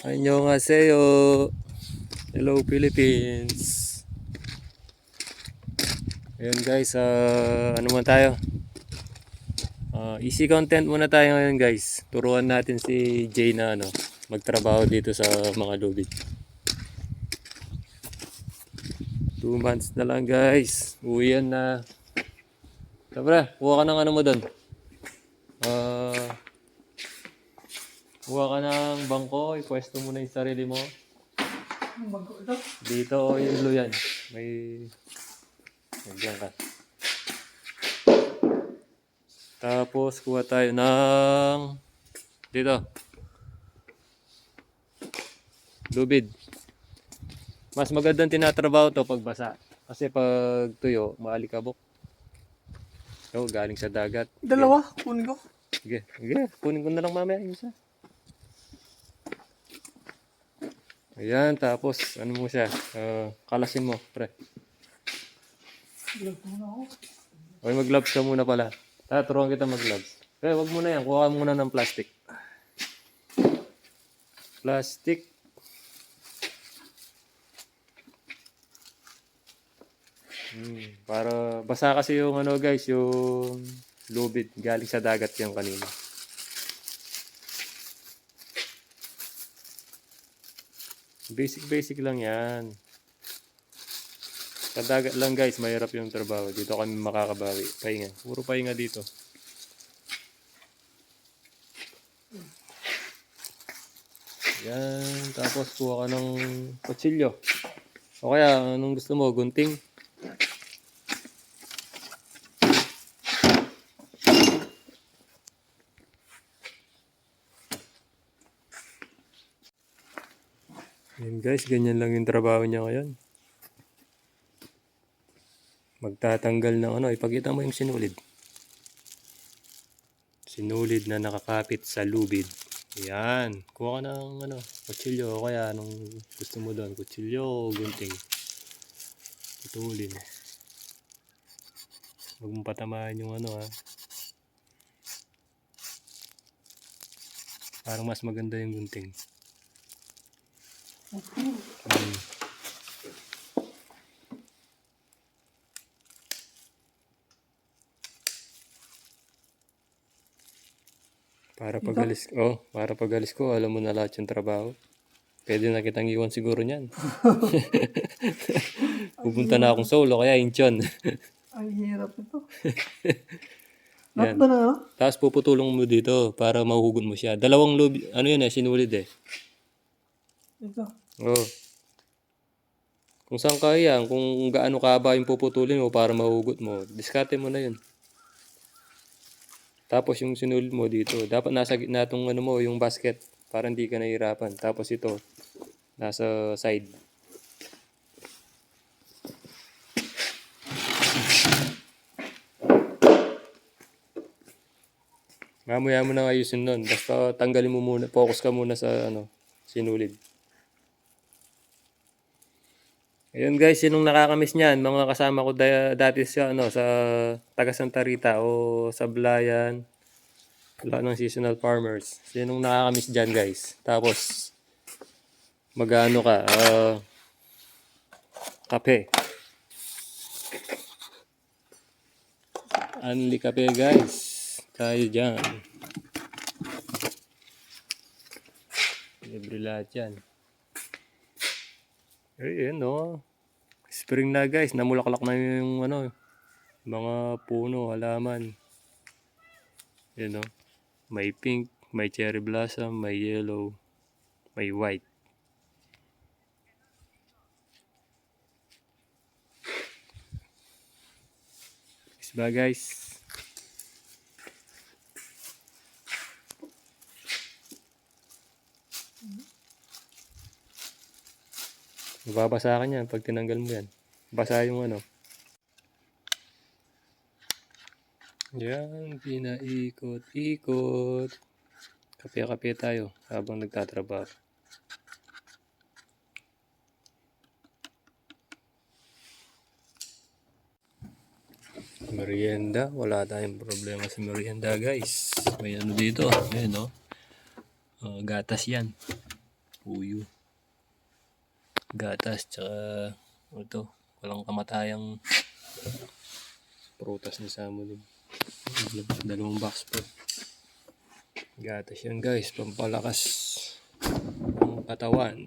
Annyeonghaseyo. Hello Philippines. Ayun guys, ano man tayo? Easy content muna tayo ngayon guys. Turuan natin si Jay na magtrabaho dito sa mga lubid. 2 months na lang guys. Uwian na. Sabra, kuha ka ng ano mo doon. Kuha ka ng bangko, ipwesto mo na yung sarili mo. Bangko ito? Dito o yung luyan. May... Diyan ka. Tapos kuha tayo ng... Dito. Lubid. Mas magandang tinatrabaho to pag basa. Kasi pag tuyo, maalikabok. So, galing sa dagat. Dalawa, kunin ko. Sige, sige. Kunin ko na lang mamaya yung isa. Ayan, tapos ano mo siya? Kalasin mo, pre. Glove muna ako. Okay, mag-gloves ka muna pala. Turuan kita mag-gloves. Pero wag muna yan. Kuha ka muna ng plastic. Plastic. Para basa kasi yung guys, yung lubid. Galing sa dagat yung kanina. Basic lang yan. Sa dagat lang guys, mahirap yung trabaho. Dito kami makakabawi. Pahinga. Puro pahinga dito. Yan. Tapos kuha ka ng kutsilyo. O kaya, anong gusto mo? Gunting? Yan guys, ganyan lang yung trabaho niya ngayon. Magtatanggal ng ipakita mo yung sinulid. Sinulid na nakakapit sa lubid. Yan. Kuha ka ng kutsilyo o kaya anong gusto mo doon. Kutsilyo o gunting. Putulin. Huwag mong patamaan yung Parang mas maganda yung gunting. Para pagalis ko, alam mo na lahat yung trabaho. Pwede na kitang iwan siguro niyan. Pupunta na akong solo, kaya Incheon. Ang hirap ito. Yan. Lahat ba na Tapos puputulong mo dito para mahuhugon mo siya. Dalawang lubid, sinulid eh. Ito. Oh. Kung saan kaya, kung gaano kaba yung puputulin mo para mahugot mo, diskarte mo na yun. Tapos yung sinulid mo dito, dapat nasa gitna tong yung basket para hindi ka nahihirapan. Tapos ito, nasa side. Mamaya mo nang ayusin nun. Basta tanggalin mo muna, focus ka muna sa sinulid. Ayun guys, sinong nakakamiss niyan? Mga kasama ko dati sa sa taga Santa Rita o sa Blayan. Wala ng seasonal farmers. Sinong nakakamiss diyan guys? Tapos magano ka? Kape. Anli kape guys. Tayo dyan. Libre lahat yan. Ayun Spring na guys. Namulaklak na yung mga puno, halaman. Yun May pink, may cherry blossom, may yellow, may white. Bye guys. Mababasa ka niyan pag tinanggal mo yan. Basa yung Yan, pinaikot-ikot. Kape-kape tayo habang nagtatrabaho. Merienda, wala tayong problema sa merienda guys. May dito, ayun gatas yan. uyo, gatas, tsaka ito, walang kamatayang prutas ni Samuel. Dalawang box po. Gatas yan guys, pampalakas ng katawan.